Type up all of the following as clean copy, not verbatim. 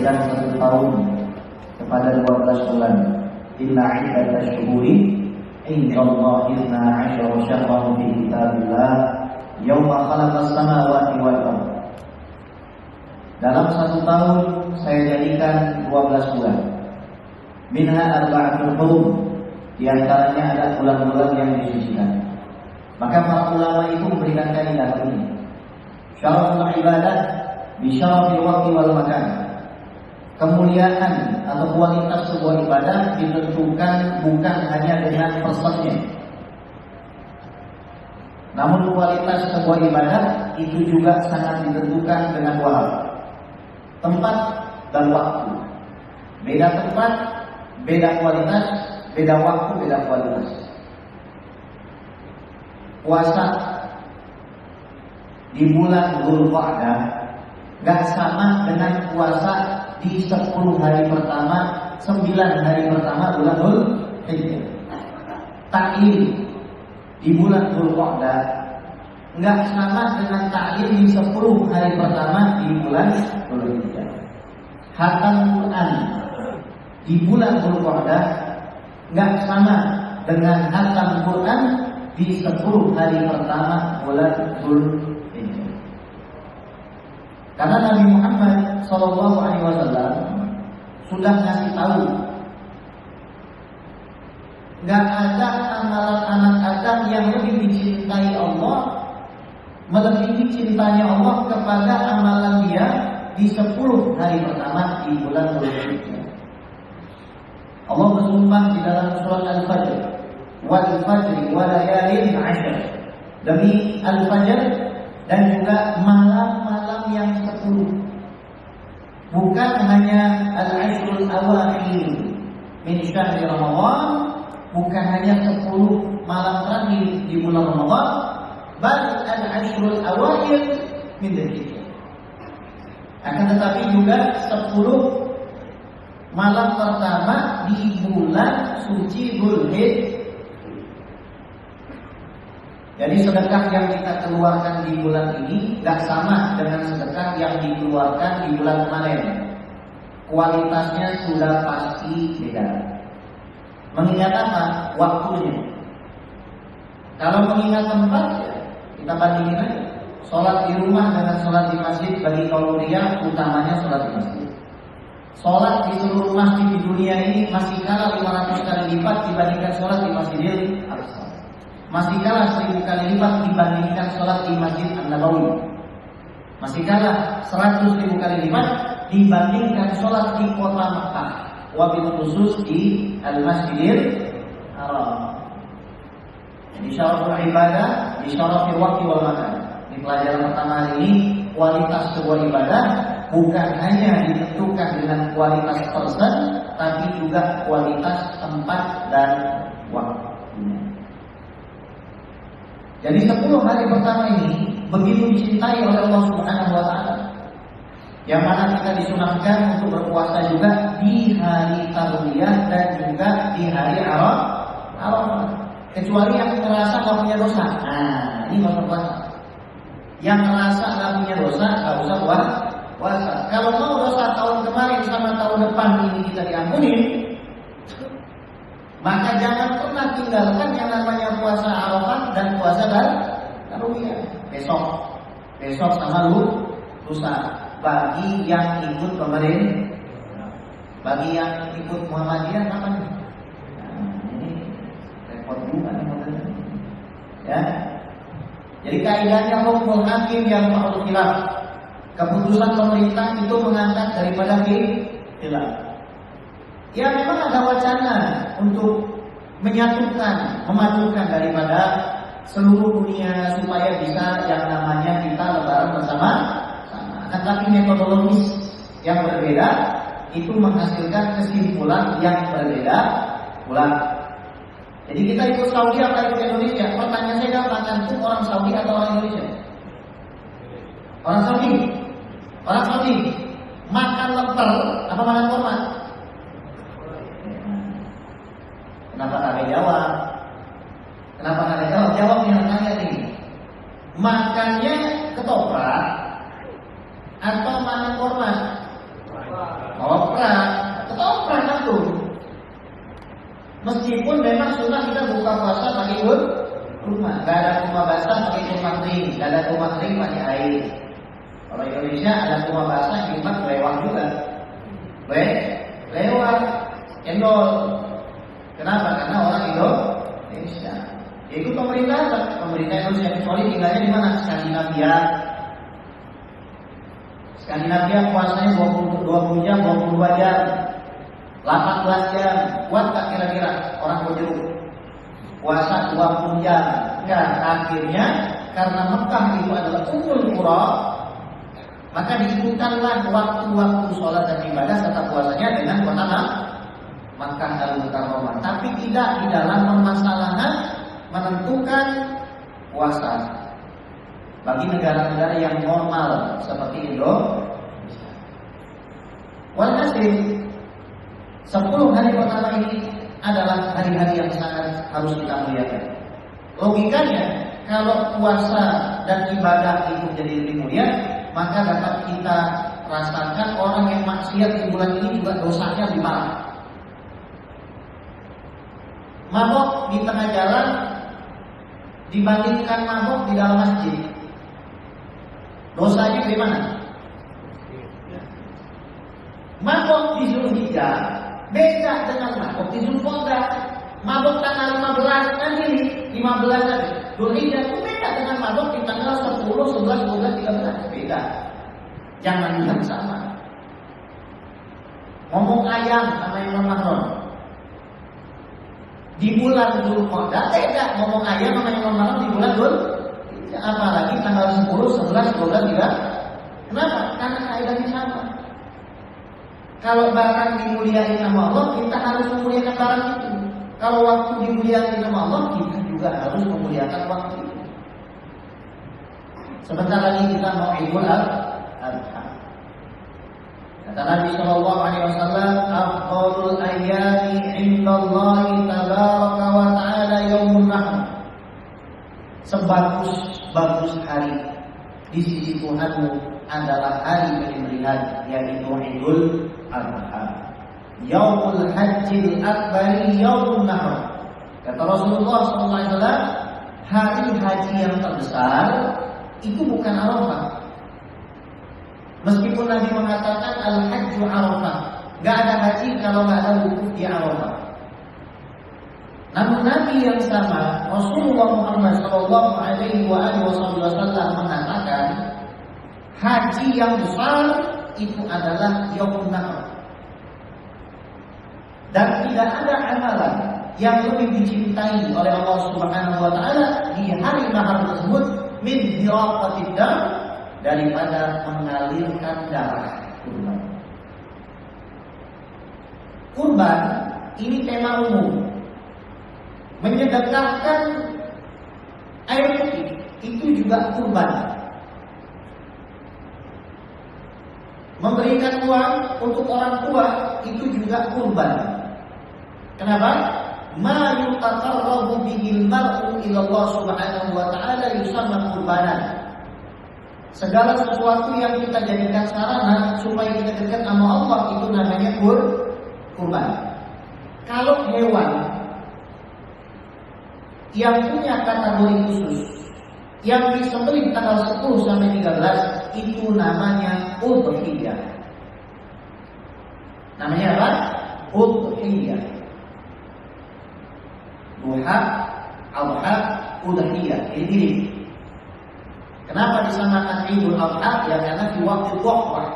memberikan 1 tahun kepada 12 bulan. Inna iddatash syuhuri indallahi 12 syahran fi kitabillah yauma khalaqas samawati wal ardh. Dalam 1 tahun saya jadikan 12 bulan. Minha arba'atul hurum, di antaranya ada bulan-bulan yang disucikan. Maka para ulama itu memberikan kaidah ini. Syaraful ibadah bi syarafil waqti wal makan. Kemuliaan atau kualitas sebuah ibadah ditentukan bukan hanya dengan persisnya. Namun kualitas sebuah ibadah itu juga sangat ditentukan dengan 2 hal. Tempat dan waktu. Beda tempat, beda kualitas, beda waktu, beda kualitas. Puasa di bulan Dzulqa'dah gak sama dengan puasa di 10 hari pertama, 9 hari pertama bulan Dzulhijjah. Ta'yin di bulan Dzulqa'dah gak sama dengan ta'yin di 10 hari pertama di bulan Dzulhijjah. Khatam Quran di bulan Dzulqa'dah gak sama dengan khatam Quran di 10 hari pertama bulan Dzulhijjah. Karena Nabi Muhammad SAW sudah ngasih tahu, gak ada amalan anak Adam yang lebih dicintai Allah, melebihi cintanya Allah kepada amalan dia di 10 hari pertama di bulan Dzulhijjah. Allah bersumpah di dalam surat Al-Fajr, wal fajri wa layalin 'ashr, demi Al-Fajr dan juga malam-malam yang 10. Bukan hanya al-ashrul awakhir min syahr Ramadan, bukan hanya 10 malam terakhir di bulan Ramadan, bal al-ashrul awakhir min Dzulhijjah. Akan tetapi juga 10 malam pertama di bulan suci Dzulhijjah. Jadi sedekah yang kita keluarkan di bulan ini gak sama dengan sedekah yang dikeluarkan di bulan kemarin. Kualitasnya sudah pasti beda. Mengingat apa? Waktunya. Kalau mengingat tempat, kita bandingin aja. Sholat di rumah dengan sholat di masjid, bagi kaum pria utamanya sholat di masjid. Sholat di seluruh masjid di dunia ini masih kalah 500 kali lipat dibandingkan sholat di Masjidil Aqsa. Masih kalah 1000 kali lipat dibandingkan sholat di Masjid An-Nabawi. Masih kalah 100.000 kali lipat dibandingkan sholat di kota Makkah, wabil khusus di Al-Masjidil Haram. Jadi syaraful ibadah di syarafil waqti wal makan. Di pelajaran pertama hari ini, kualitas sebuah ibadah bukan hanya ditentukan dengan kualitas person, tapi juga kualitas tempat dan waktu. Jadi 10 hari pertama ini begitu dicintai oleh Allah Subhanahu wa taala. Yang mana kita disunahkan untuk berpuasa juga di hari Tarwiyah dan juga di hari Arafah. Kecuali yang merasa nggak punya dosa. Nah, ini nggak puasa. Yang merasa nggak punya dosa nggak usah puasa. Kalau mau dosa tahun kemarin sama tahun depan ini kita diampuni, maka jangan pernah tinggalkan yang namanya puasa Arafah dan puasa Tarwiyah. Besok sama lusa. Bagi yang ikut pemerintah, bagi yang ikut Muhammadiyah apa nih? Nah, ini repot juga nih, ya. Jadi kaidahnya hukum hakim yang ma'ruf khilaf. Keputusan pemerintah itu mengangkat daripada khilaf. Ya memang ada wacana untuk menyatukan, memadukan daripada seluruh dunia supaya bisa yang namanya kita lebaran bersama. Tetapi metodologis yang berbeda itu menghasilkan kesimpulan yang berbeda pula. Jadi kita ikut Saudi atau ikut Indonesia? Pertanyaan saya gampang, itu orang Saudi atau orang Indonesia? Orang Saudi. Orang Saudi makan lemper apa makan kurma? Kenapa kalian jawab? Kenapa kalian jawab? Jawab yang tanya nih. Makannya ketoprak atau makan kurma? Meskipun memang sunnah kita buka puasa pakai rumah, nggak ada rumah basah pakai rumah kering, nggak ada rumah kering pakai air. Kalau Indonesia ada rumah basah, khidmat lewat juga, lewat endol. Kenapa? Karena orang Indonesia. Itu pemerintah Indonesia, kecuali tinggalnya di mana? Skandinavia puasanya 20 jam, 22 jam, 18 jam. Kuat tak kira-kira orang Kojeruk? Puasa 20 jam. Enggak, akhirnya karena Mekah itu adalah Ummul Qura, maka diikutkanlah waktu-waktu sholat dan ibadah serta puasanya dengan kota Makkah Al-Mukarramah. Tapi tidak di dalam permasalahan menentukan puasa bagi negara-negara yang normal seperti Indonesia. Walhasil 10 hari pertama ini adalah hari-hari yang sangat harus kita muliakan. Logikanya, kalau puasa dan ibadah itu jadi lebih mulia, maka dapat kita rasakan orang yang maksiat di bulan ini juga dosanya lebih parah. Mabok di tengah jalan dibandingkan mabok di dalam masjid, dosanya bagaimana? Mabok di Zulhijjah beda dengan mabok di Zulqa'dah. Mabok tanggal 15 nanti 15 tadi Zulhijjah itu beda dengan mabok di tanggal 10, 11, 12, 13. Beda. Jangan bilang sama. Ngomong ayam sama yang non-mahram di bulan Zulqa'dah beda. Ngomong ayam sama yang non-mahram di bulan Zulhijjah. Apalagi tanggal 10, 11, 12 juga. Kenapa? Karena kaidahnya sama. Kalau barang dimuliakan sama Allah, kita harus memuliakan barang itu. Kalau waktu dimuliakan sama Allah, kita juga harus memuliakan waktu itu. Sebentar lagi kita mau Idul Adha. Kata Nabi Shallallahu Alaihi Wasallam, "Afdalul ayyami indallahi tabaraka wa ta'ala yaumun nahr." Sebagus hari di sisi Tuhanmu adalah hari penyembelihan, yaitu Idul Adha. Yaumul Hajjil Akbari Yaumun Nahr. Kata Rasulullah SAW, hari haji yang terbesar itu bukan Arafah. Meskipun Nabi mengatakan Al-Hajju Arafah, gak ada haji kalau gak ada wukuf di Arafah. Namun Nabi yang sama, Rasulullah Muhammad SAW mengatakan haji yang besar itu adalah Yaumun Nahr. Dan tidak ada amalan yang lebih dicintai oleh Allah Subhanahu wa taala di hari nahar tersebut min diraqatid dam, daripada mengalirkan darah kurban. Kurban ini tema umum. Menyedekahkan air putih itu juga kurban. Memberikan uang untuk orang tua itu juga kurban. Kenapa? Ma yutaqarrabu bihil mar'u ila Allah Subhanahu wa ta'ala yusamma qurbanan. Segala sesuatu yang kita jadikan sarana supaya kita dekat sama Allah itu namanya kurban. Kalau hewan yang punya kategori khusus yang disembelih tanggal 10 sampai 13 itu namanya udhiyah. Namanya apa? Udhiyah. Duha, Adha, Udhiyah. Ini. Kenapa disamakan Idul Adha? Ya karena di waktu duha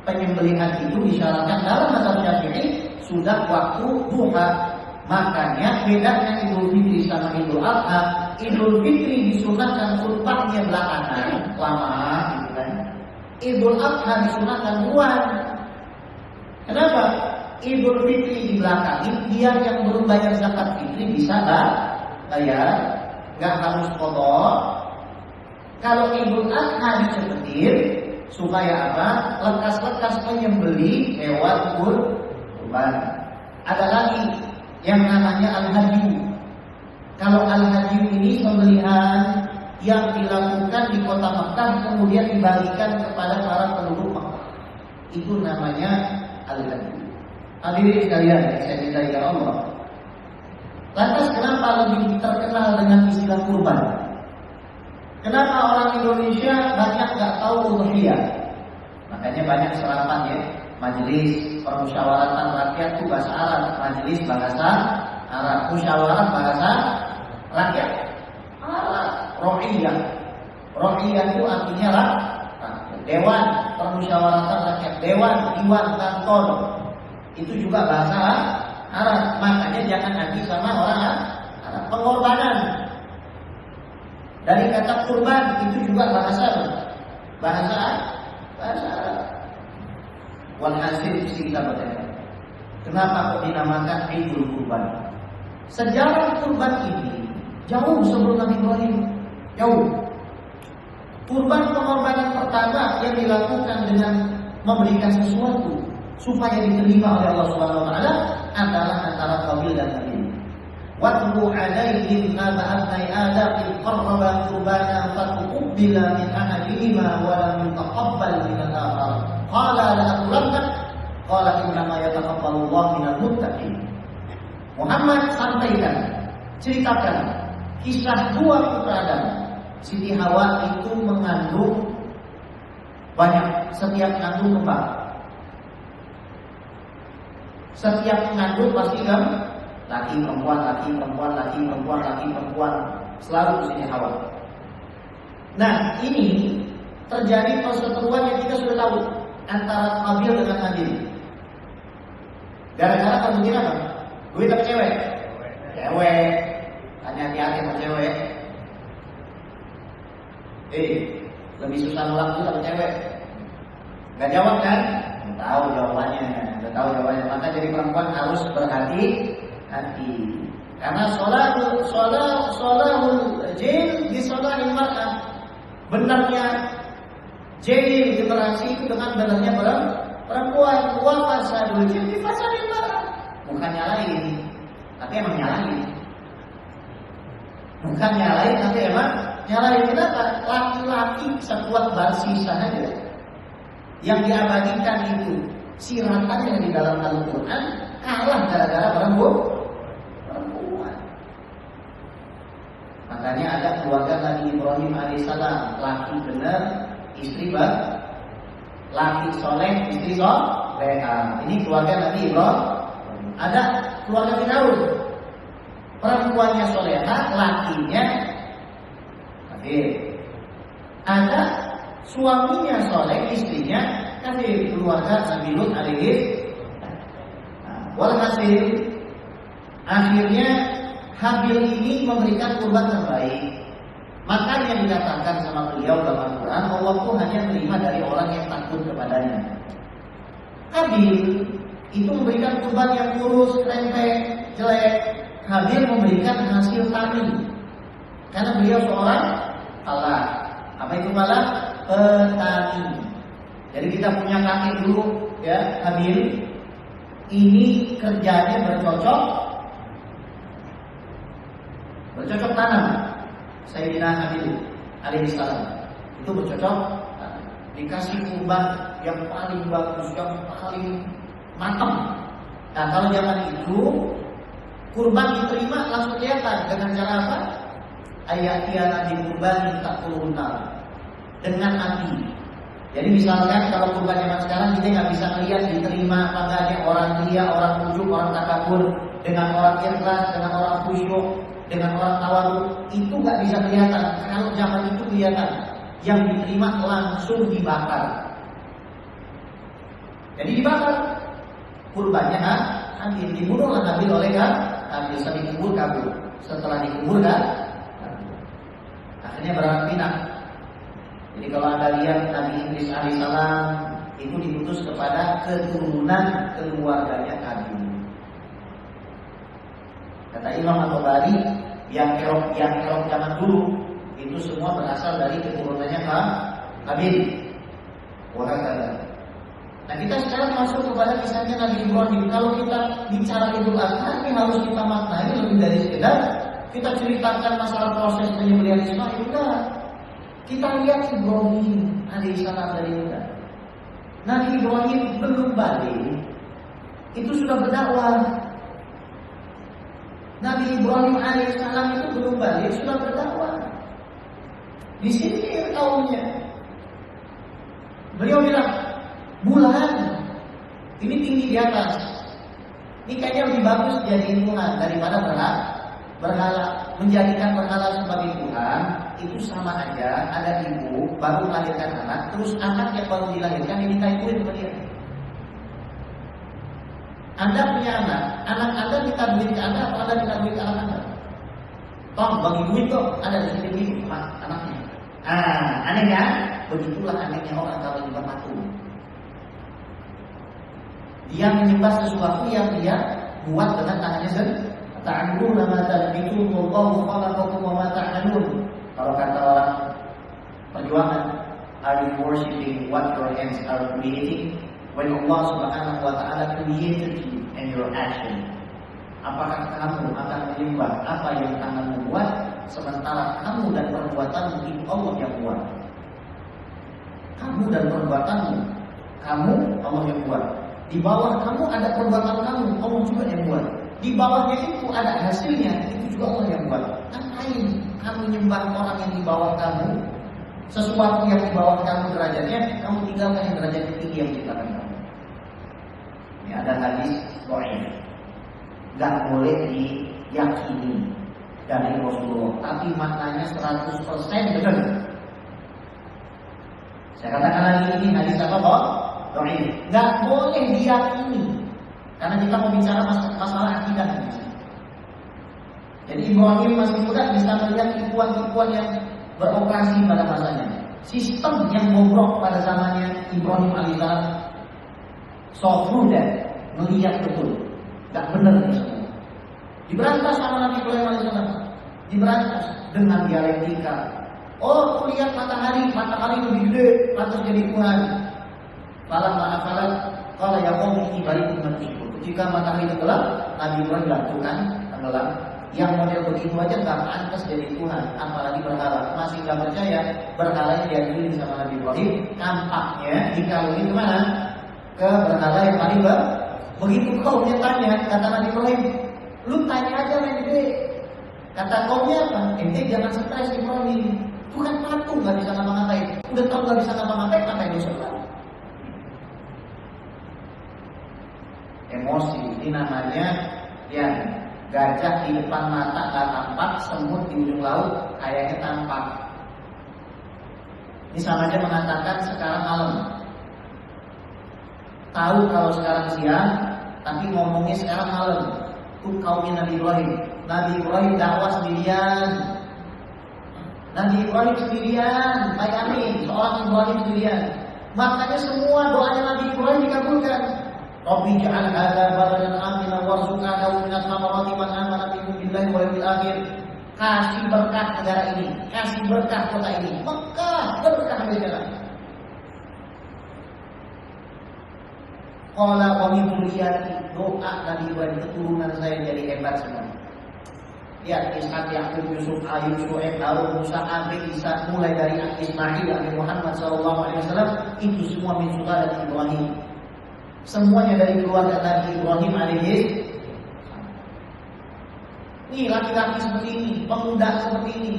penyembelihan itu disyaratkan dalam mazhab Syafi'i sudah waktu duha. Makanya bedanya Idul Fitri sama Idul Adha. Idul Fitri disunahkan kurbannya belakangan, lama gitu kan. Idul Adha disunahkan duluan. Kenapa? Idul Fitri di belakang, dia yang belum bayar zakat fitri bisa bayar, nggak harus qadha. Kalau Idul Adha dicepetin supaya apa? Lekas-lekas menyembeli hewan kurban. Ada lagi yang namanya al-hajju. Kalau al-hajju ini pembelian yang dilakukan di kota Makkah kemudian dibagikan kepada para penduduk Makkah. Itu namanya al-hajju. Hadirin sekalian, saya cintai ya Allah. Lantas kenapa lebih terkenal dengan istilah kurban? Kenapa orang Indonesia banyak nggak tahu udhiyah? Makanya banyak serapan ya, majelis permusyawaratan rakyat itu bahasa Arab, majelis bahasa Arab, musyawarah bahasa rakyat Arab, ro'iyah. Ro'iyah itu artinya dewan permusyawaratan rakyat, dewan, diwan, kantor. Itu juga bahasa Arab. Makanya jangan lagi sama orang Arab. Pengorbanan dari kata kurban itu juga bahasa Arab. Walhasil kita bertanya, kenapa kok dinamakan Idul Kurban? Sejarah kurban ini jauh sebelum Nabi Ibrahim. Jauh. Kurban pengorbanan pertama yang dilakukan dengan memberikan sesuatu supaya diterima oleh Allah Subhanahu wa taala adalah antara Qabil dan Habil. Watlu alaihim naba'atnai Adam in qarraba qurbana fatuqbila min ahadihima wa lam yutaqabbal min al-akhar. Qala la atulanna qala innama yataqabbalu Allah minal muttaqin. Muhammad sampaikan, ceritakan kisah dua putra Adam. Siti Hawa itu mengandung banyak, setiap mengandung kembar. Setiap mengandung pasti kan laki perempuan, laki perempuan, laki perempuan, laki perempuan, selalu Siti Hawa. Nah, ini terjadi perseteruan yang kita sudah tahu antara Qabil dengan Habil. Gara-gara kemudian apa? Duit apa cewek? Cewek. Tanya hati-hati sama cewek. Lebih susah nolak itu sama cewek. Gak jawab kan? Tahu jawabannya. Maka jadi perempuan harus berhati-hati. Karena sholahul jil di sholahil mar'ah. Benarnya jil interaksi itu dengan benarnya perempuan. Wa fasadul jil di fasadil mar'ah. Bukan nyalain, tapi emang nyalain. Bukan nyalain, tapi emang nyalain. Kenapa? Laki-laki sekuat barsi saja. Yang diabadikan itu siratannya di dalam Al-Quran kalah gara-gara perempuan. Makanya ada keluarga Nabi Ibrahim alaihissalam, laki benar, istri laki soleh, istri soleha. Ini keluarga Nabi Ibrahim. Ada keluarga Firaun, perempuannya soleha, lakinya kafir. Ada suaminya soleh, istrinya kafir. Keluarga Nabi Lut alaihi. Walhasil akhirnya Habil ini memberikan kurban terbaik. Makanya dikatakan sama beliau dalam Al-Quran, Allah itu hanya menerima dari orang yang takut kepadanya. Habil itu memberikan kurban yang kurus, lempeng, jelek. Habil memberikan hasil tani. Karena beliau seorang Allah. Apa itu malah? Petani. Jadi kita punya kakek dulu ya, Habil. Ini kerjanya bercocok tanam. Sayyidina Habil alaihissalam itu bercocok tanam. Dikasih kurban yang paling bagus, yang paling matang. Nah, kalau zaman itu kurban diterima langsung kelihatan dengan cara apa? Ayatiana di kurban tak benar dengan api. Jadi misalkan kalau kurban zaman sekarang kita nggak bisa melihat diterima apa enggaknya orang dia, orang ujuk, orang takabur, dengan orang ikhlas, dengan orang khusyuk, dengan orang tawadhu, itu nggak bisa kelihatan. Kalau zaman itu kelihatan, yang diterima langsung dibakar. Jadi dibakar kurbannya Habil, dibunuhlah Habil oleh Habil, sampai dikubur kabur. Setelah dikubur akhirnya beranak pinak. Jadi kalau Anda lihat Nabi Idris alaihissalam itu diutus kepada keturunan keluarganya Habil. Kata Imam At-Tabari, yang kerok zaman dulu itu semua berasal dari keturunannya Habil. Wahakala. Nah, kita sekarang masuk kepada kisahnya Nabi Ibrahim. Kalau kita bicara Idul Adha, ini harus kita maknai lebih dari sekedar kita ceritakan masalah proses penyembelihan Ismail. Enggak. Kita lihat Ibrahim alaihissalam dari muda. Nabi Ibrahim belum balik, itu sudah berdakwah. Nabi Ibrahim alaihissalam itu belum balik sudah berdakwah. Disindir kaumnya. Beliau bilang, bulan ini tinggi di atas. Ini kayaknya lebih bagus jadi Tuhan daripada berhala. Menjadikan berhala sebagai Tuhan itu sama aja. Ada ibu baru melahirkan anak, terus anak yang baru dilahirkan dinikahin sama dia. Anda punya anak Anda minta duit ke Anda atau Anda minta duit ke anak Anda? Tolong bagi duit kok, ada di sini duit anaknya. Aneh kan? Begitulah anehnya orang kalau juga patung. Dia menyembah sesuatu yang dia buat dengan tangannya sendiri. Ta'aluna ma talbitu wallahu khalaqakum wa ma ta'malun. Kalau kata orang perjuangan, are you worshiping what your hands are creating? When Allah Subhanahu wa ta'ala created you and your action. Apakah kamu akan menyembah apa yang tanganmu buat, sementara kamu dan perbuatanmu itu Allah yang buat? Kamu dan perbuatanmu, kamu Allah yang buat. Di bawah kamu ada perbuatan kamu, Allah juga yang buat. Di bawahnya itu ada hasilnya, itu juga Allah yang buat. Ngapain kamu nyembah orang yang di bawah kamu? Sesuatu yang di bawah kamu derajatnya, kamu tinggalkan yang derajat tinggi yang diciptakan kamu. Ini ada hadis dhaif. Gak boleh diyakini dari Rasulullah, tapi maknanya 100% benar. Saya katakan lagi, ini hadis apa kok? Dhaif. Gak boleh diyakini, karena kita mau bicara masalah akidah. Jadi Ibrahim masih muda bisa melihat tipuan-tipuan yang beroperasi pada masanya. Sistem yang bobrok pada zamannya Ibrahim alaihissalam, Sofruda melihat betul, gak benar itu semua. Diberantas sama Nabi Ibrahim alaihissalam, diberantas dengan dialektika. Oh, aku lihat matahari lebih gede, pantas jadi Tuhan. Kalau ya kau ini balik menurutku. Ketika matahari tenggelam, Nabi Ibrahim lakukan tenggelam. Yang model begitu aja gak pantas jadi Tuhan, apalagi berhala. Masih gak percaya, berhalanya diakui sama Nabi Ibrahim. Nampaknya dikawin kemana? Ke berhala yang paling begitu kaumnya tanya, kata Nabi Ibrahim, lu tanya aja yang gede. Kata kaumnya apa? Ente jangan stres Ibrahim. Itu kan patung, gak bisa ngapa-ngapain. Udah tau gak bisa ngapa-ngapain, ngapain dosa? Emosi, ini namanya ya gajah di depan mata gak tampak, semut di ujung laut kayaknya tampak. Ini sama aja mengatakan sekarang malam. Tahu kalau sekarang siang, tapi ngomongnya sekarang malam. Itu kaumnya Nabi Ibrahim. Nabi Ibrahim dakwah sendirian. Nabi Ibrahim sendirian, bayangin seorang Ibrahim sendirian. Makanya semua doanya Nabi Ibrahim dikabulkan. Rabbi ja'al hadza baladan aminan warzuqna minas samarati man amana billahi wal yawmil akhir. Kasih berkah negara ini, kasih berkah kota ini. Mekah berkah negara. Qala wa min dzurriyyati, doa Nabi Ibrahim, keturunan saya jadi hebat semua. Lihat Ishak, Yakub, Yusuf, Ayub, Syuaib, Harun, Musa, Abi, Isa, mulai dari Ismail, Nabi Muhammad SAW, itu semua min sulalatin Ibrahim. Semuanya dari keluarga Nabi Ibrahim alaihissalam. Ini laki-laki seperti ini, pemuda seperti ini,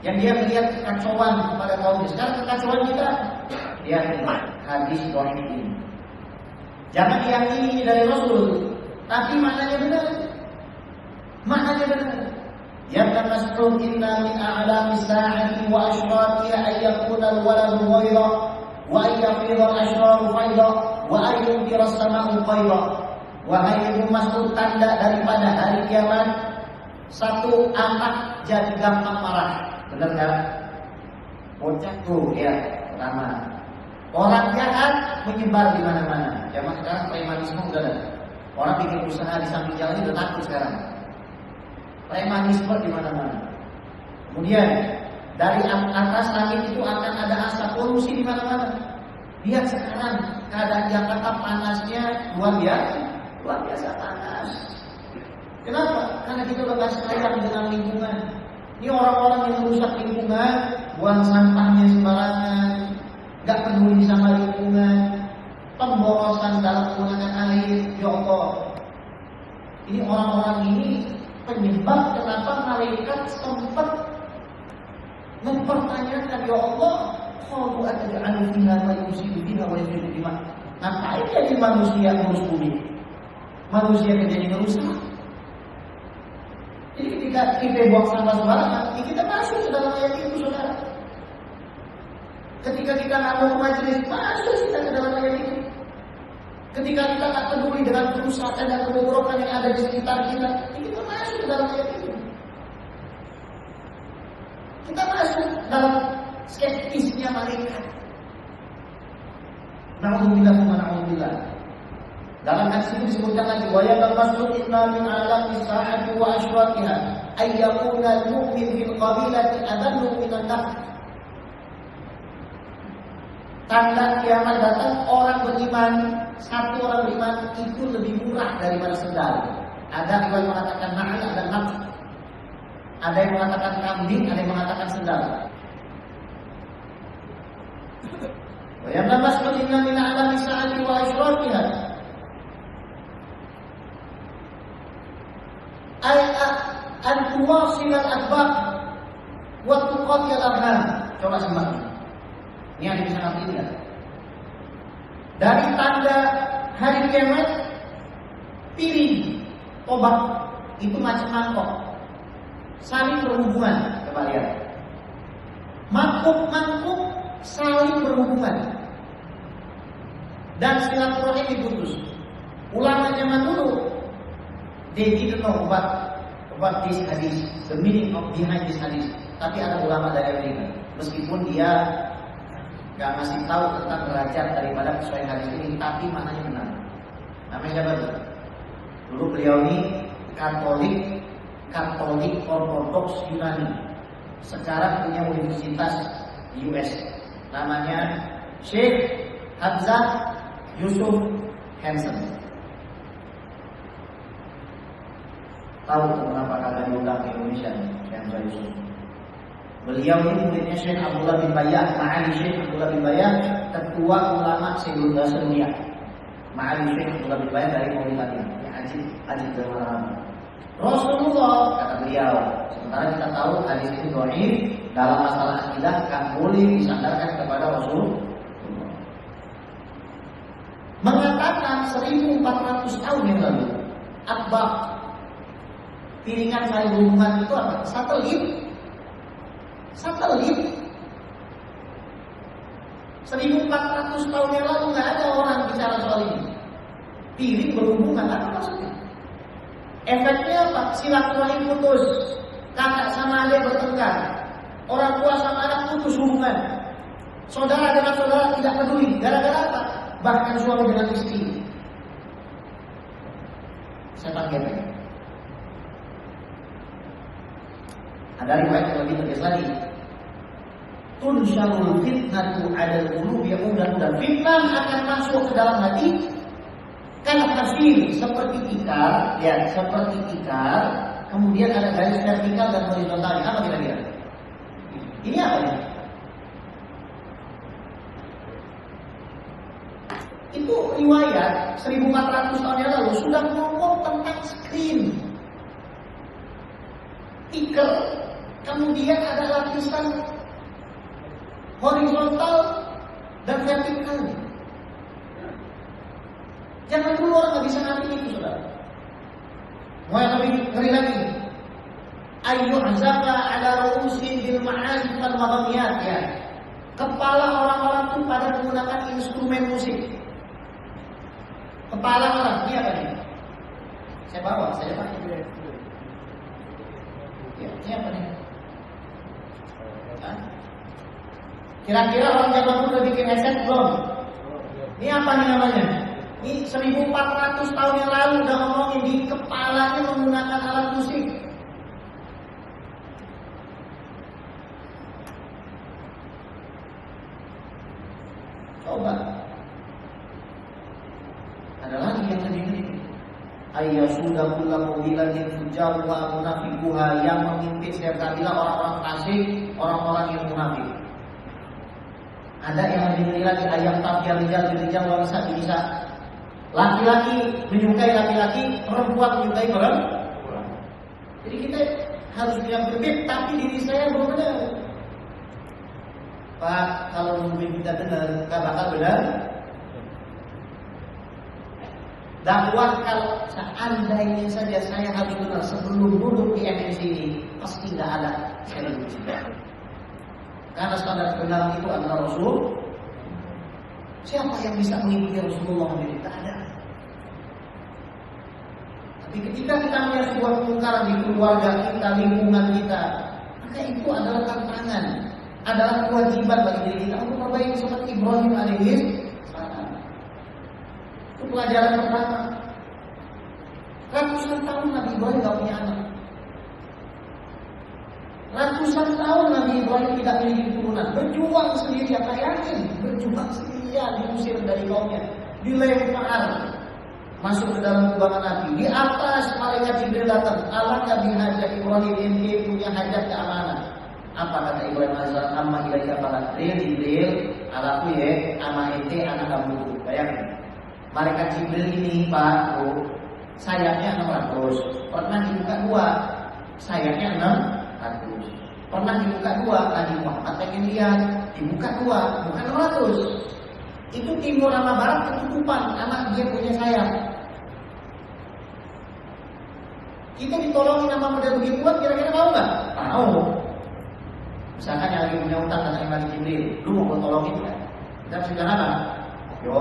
yang dia melihat kekacauan pada kaumnya. Sekarang kekacauan kita, lihat hadis dhaif ini. Jangan diyakini ini dari Rasul, tapi maknanya benar. Maknanya benar. Ya kan Mas'ud, inna min a'lamis sa'ati wa ashratiha ayyakuna al-waladu ghayra wa ayyafidha al-ashraru fayda wa ayyumtira as-sama'u qayra. Wahai Ibnu Mas'ud, tanda daripada hari kiamat, satu anak jadi gampang marah. Benar kan? Bocah tuh ya, pertama. Orang jahat menyebar di mana-mana. Zaman sekarang premanisme udah ada. Orang bikin usaha di samping jalan itu udah takut sekarang. Premanisme di mana-mana. Kemudian dari atas langit itu akan ada asap polusi di mana-mana. Lihat sekarang keadaan Jakarta panasnya luar biasa panas. Kenapa? Karena kita lepas sayang dengan lingkungan. Ini orang-orang yang merusak lingkungan, buang sampahnya sembarangan, gak peduli sama lingkungan, pemborosan dalam penggunaan air. Ya Allah, ini orang-orang ini sempat mempertanyakan, ya Allah, qalu ataj'alu fiha ma yusidu fiha wa yusrifu bima. Ngapain jadi manusia ngurus bumi? Manusia menjadi merusak. Jadi ketika kita buang sampah sembarangan, kita masuk ke dalam ayat itu, saudara. Ketika kita nggak mau ke majelis, masuk kita ke dalam ayat itu. Ketika kita nggak peduli dengan kerusakan dan kebobrokan yang ada di sekitar kita, kita masuk ke dalam ayat itu. Kita masuk dalam skeptisnya malaikat. Na'udzubillah wa na'udzubillah. Dalam hadis itu disebutkan lagi, wa yaqul mas'ud inna min alami sa'ati wa asyratiha ay yakuna al-mu'min fil qabilati adallu min an-nafs. Tanda kiamat datang, orang beriman, satu orang beriman itu lebih murah daripada sendal. Ada yang mengatakan na'al, ada nafs. Ada yang mengatakan kambing, ada yang mengatakan sendal. Wa yaqul mas'ud inna min alami sa'ati wa asyratiha an tuwasil al-adbaq wa tuqati al-arham. Coba simak. Ini ada di sana tidak? Dari tanda hari kiamat, piring, obat itu macam mangkok, saling berhubungan. Coba lihat. Mangkuk saling berhubungan dan silaturahmi diputus. Ulama zaman dulu, they didn't know about this hadis, the meaning of behind this hadis. Tapi ada ulama dari Amerika, meskipun dia gak ngasih tahu tentang derajat daripada sesuai hadis ini, tapi maknanya benar. Namanya siapa tuh? Dulu beliau ini Katolik Ortodoks Yunani. Sekarang punya universitas di US. Namanya Sheikh Hamzah Yusuf Hansen. Tahu kenapa kagak diundang ke Indonesia yang saya Yusuf? Beliau ini muridnya Syekh Abdullah bin Bayyah, Ma'ali Syekh Abdullah bin Bayyah, ketua ulama sedunia. Ma'ali Syekh Abdullah bin Bayyah dari Mauritania. Ya, ajib dalam Rasulullah, kata beliau. Sementara kita tahu hadis ini dhaif, dalam masalah akidah kan boleh disandarkan kepada Rasulullah. Mengatakan 1400 tahun yang lalu, Akbar piringan saling hubungan itu apa? Satelit. 1400 tahun yang lalu nggak ada orang bicara soal ini. Piring berhubungan, apa maksudnya? Efeknya apa? Silaturahmi putus, kakak sama adik bertengkar, orang tua sama anak putus hubungan, saudara dengan saudara tidak peduli. Gara-gara apa? Bahkan suami dengan istri. Setan gepeng. Ada riwayat yang lebih tegas lagi. Tunsyarul fitnatu 'alal qulubi, dan fitnah akan masuk ke dalam hati kan kasir seperti tikar, ya, seperti tikar. Kemudian ada garis vertikal dan horizontal. Apa kira-kira? Ini apa ya? Itu riwayat 1400 tahun yang lalu sudah ngomong tentang screen tikar. Kemudian ada lapisan horizontal dan vertikal. Jangan dulu orang nggak bisa ngerti itu, saudara. Mau yang lebih ngeri lagi, ayu azaba ala ruusin bil ma'azif wal maghamiyat, ya. Kepala orang-orang itu pada menggunakan instrumen musik. Kepala orang, ini apa nih? Saya bawa, saya pakai. Ya, ini apa nih? Kira-kira orang zaman dulu udah bikin headset belum? Ini apa nih namanya? Ini 1400 tahun yang lalu udah ngomongin di kepalanya menggunakan alat musik. Coba. Ada lagi yang lebih ngeri. Ayya sudah pulang mobilan yang fujar wa munafiquha, yang memimpin setiap kabilah orang-orang fasik, orang-orang yang munafik. Ada yang lebih ngeri lagi, ayat tafsir rijal wanita bisa. Laki-laki menyukai laki-laki, perempuan menyukai perempuan. Jadi kita harus bilang berbeda, tapi diri saya belum benar. Pak, kalau nungguin kita benar, gak bakal benar. Dakwah kalau seandainya saja saya harus benar sebelum duduk di MNC ini, pasti nggak ada saya duduk di sini. Karena standar kebenaran itu adalah Rasul. Siapa yang bisa mengikuti Rasulullah ini? Tidak ada. Tapi ketika kita melihat sebuah kemungkaran di keluarga kita, lingkungan kita, maka itu adalah tantangan, adalah kewajiban bagi diri kita untuk memperbaiki seperti Ibrahim alaihissalam. Itu pelajaran pertama. Ratusan tahun Nabi Ibrahim tidak punya anak. Ratusan tahun Nabi Ibrahim tidak memiliki keturunan. Berjuang sendirian, yakin. Berjuang sendirian, diusir dari kaumnya, dilempar masuk ke dalam kubangan api. Di atas malaikat Jibril datang. Alangkah bihajat Ibrahim ini punya hajat keamanan. Apa kata Ibrahim alaihissalam? Amma ilaika falak Jibril alaku ya ama ente anak kamu. Bayangin. Malaikat Jibril ini Pak, sayapnya 600. Pernah dibuka 2, sayapnya 600. Pernah dibuka 2, tadi Muhammad pengen lihat, dibuka 2, bukan 600. Itu timur sama barat ketutupan, anak dia punya sayap. Kita ditolongin sama model begituan, kira-kira mau nggak? Mau. Misalkan yang lagi punya utang kata Imam Jibril, lu mau gue tolongin ya? Kita bisa bilang apa? Yo.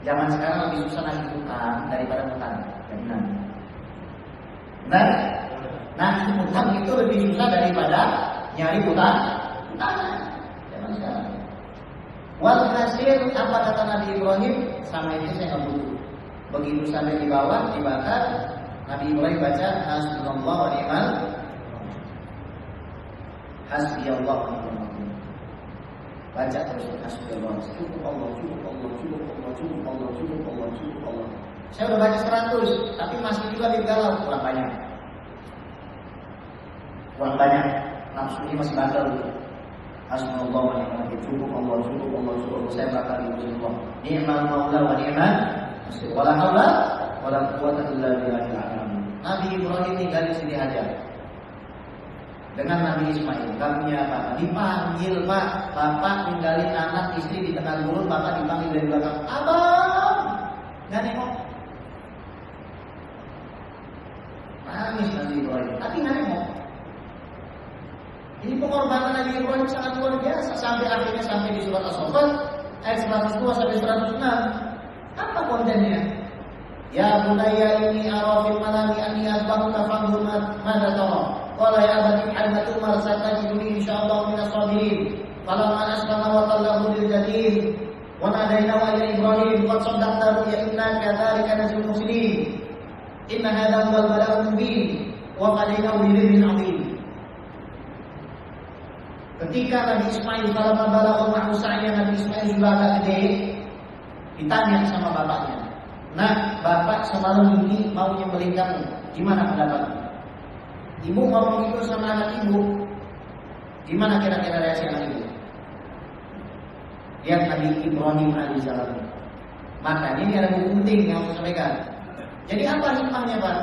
Zaman sekarang lebih susah nagih utang daripada utang. Benar. Benar? Nagih utang itu lebih susah daripada nyari utang. Zaman sekarang. Walhasil apa kata Nabi Ibrahim? Sama itu saya nggak butuh. Begitu sampai di bawah dibakar, Nabi Ibrahim baca Hasbunallah wa ni'mal Hasbiyallah wa ni'mal wakil. Baca terus Hasbiyallah. Cukup Allah, cukup Allah, cukup Allah, cukup Allah, cukup Allah, cukup Allah. Saya udah baca 100, tapi masih juga digalau. Kurang banyak. Kurang banyak. Nafsunya masih bakal. Hasbunallah wa ni'mal wakil. Cukup Allah, cukup Allah, cukup Allah. Saya bakal di Rasulullah. Ni'mal maula wa ni'mal nasir. Wala haula wala quwwata illa billahil aliyyil. Nabi Ibrahim tinggal di sini aja dengan Nabi Ismail. Gak punya apa-apa. Dipanggil Pak, Bapak tinggalin anak istri di tengah mulut. Bapak dipanggil dari belakang, Abang, nggak nengok. Nangis Nabi Ibrahim, tapi nggak nengok. Ini pengorbanan Nabi Ibrahim sangat luar biasa. Sampai akhirnya sampai di surat As-Saffat ayat 102 sampai 106. Apa kontennya? Ya bunayya inni ara fil manami anni asbahuka fanzur madza tara. Qala ya abati if'al tumar satajiduni insyaallah minas sabirin. Falamma aslama wa tallahu lil jadid wa nadainahu ya Ibrahim qad saddaqta ru'ya inna kadzalika najzil muslimin. Inna hadza huwal bala'ul mubin wa qadainahu bi dhikrin 'adzim. Ketika Nabi Ismail falamma balagha ma'hu sa'ya, Nabi Ismail sudah agak gede, ditanya sama bapaknya, "Nah, bapak semalam ini mau nyembelih kamu, gimana pendapatmu?" Ibu ngomong itu sama anak ibu, gimana kira-kira reaksi anak ibu? Lihat Nabi Ibrahim alaihissalam. Makanya ini ada buku penting yang harus sampaikan. Jadi apa hikmahnya Pak?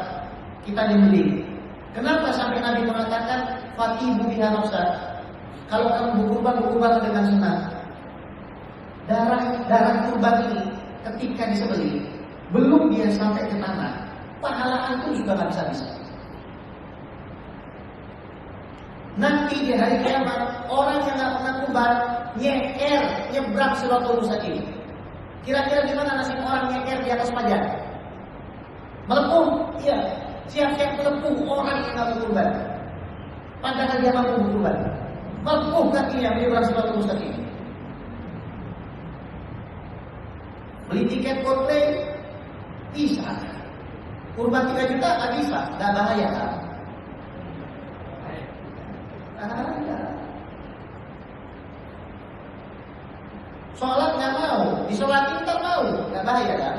Kita nyembelih. Kenapa sampai Nabi mengatakan fatihu biha nafsa? Kalau kamu berkurban dengan senang. Darah kurban ini ketika disembelih belum dia sampai ke tanah, pahala itu juga nggak bisa. Nanti di hari kiamat orang yang nggak pernah kurban nyeker nyebrang Siratul Mustaqim. Kira-kira gimana nasib orang nyeker di atas pajar? Melempung, iya. Siap-siap melempung orang yang nggak berkurban. Padahal dia mampu berkurban. Melempung kakinya nyebrang Siratul Mustaqim. Beli tiket Coldplay bisa. Kurban 3 juta nggak bisa, nggak bahaya kan? Sholat nggak mau, disolatin nggak mau, nggak bahaya kan?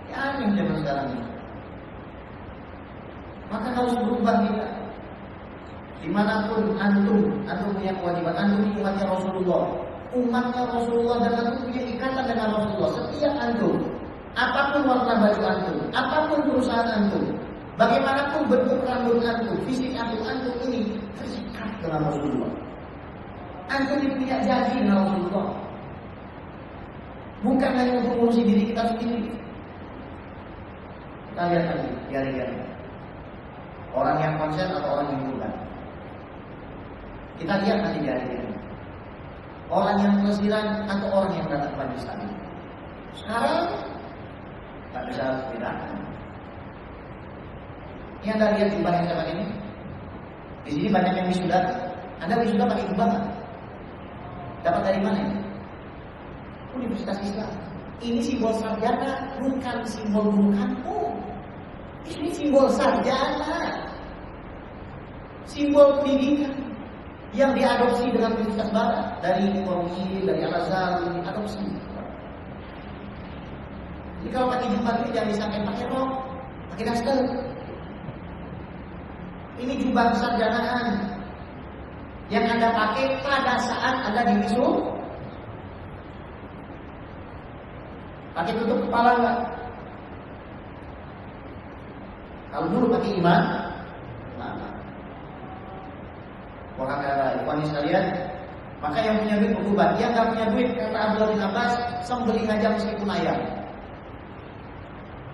Ya aneh zaman sekarang ini. Maka harus berubah kita. Dimanapun antum punya kewajiban. Antum ini umatnya Rasulullah. umatnya Rasulullah dan antum punya ikatan dengan Rasulullah. Setiap antum, apapun warna baju antum, apapun perusahaan antum, bagaimanapun bentuk rambut antum, fisik antum ini terikat dengan Rasulullah. Antum punya janji dengan Rasulullah. Bukan hanya untuk mengurusi diri kita sendiri. Kita lihat lagi, jari-jari. Orang yang konsen atau orang yang bukan. Kita lihat nanti jari-jari. Orang yang pelesiran atau orang yang datang ke majelis tadi. Sekarang tak bisa bedakan. Ini Anda lihat jubah yang saya pakai ini. Di sini banyak yang wisuda. Anda wisuda pakai jubah nggak? Dapat dari mana ini? Universitas Islam. Ini simbol sarjana, bukan simbol guru kampung. Ini simbol sarjana, simbol pendidikan yang diadopsi dengan Universitas Barat dari UNI, dari Al-Azhar, diadopsi. Jadi kalau pakai jubah itu jangan disangka pakai rok, pakai daster. Ini jubah sarjanaan yang Anda pakai pada saat Anda di wisuda. Pakai tutup kepala enggak? Kalau dulu pakai iman, orang kata ikhwan sekalian, maka yang punya duit berubah. Yang nggak punya duit, kata Abdullah bin Abbas, sembelih aja meskipun ayam.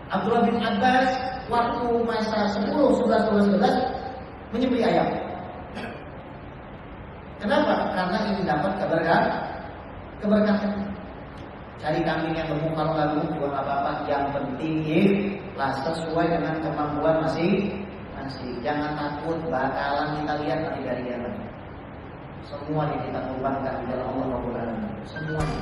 Abdullah bin Abbas waktu masa 10, 11 menyembelih ayam. Kenapa? Karena ingin dapat keberkahan. Cari kambing yang gemuk kalau nggak gemuk juga nggak apa-apa. Yang penting ikhlas sesuai dengan kemampuan masing-masing. Jangan takut, bakalan kita lihat nanti dari jalan. Semua yang kita korbankan di dalam Allah Rabbul Alamin. Semuanya.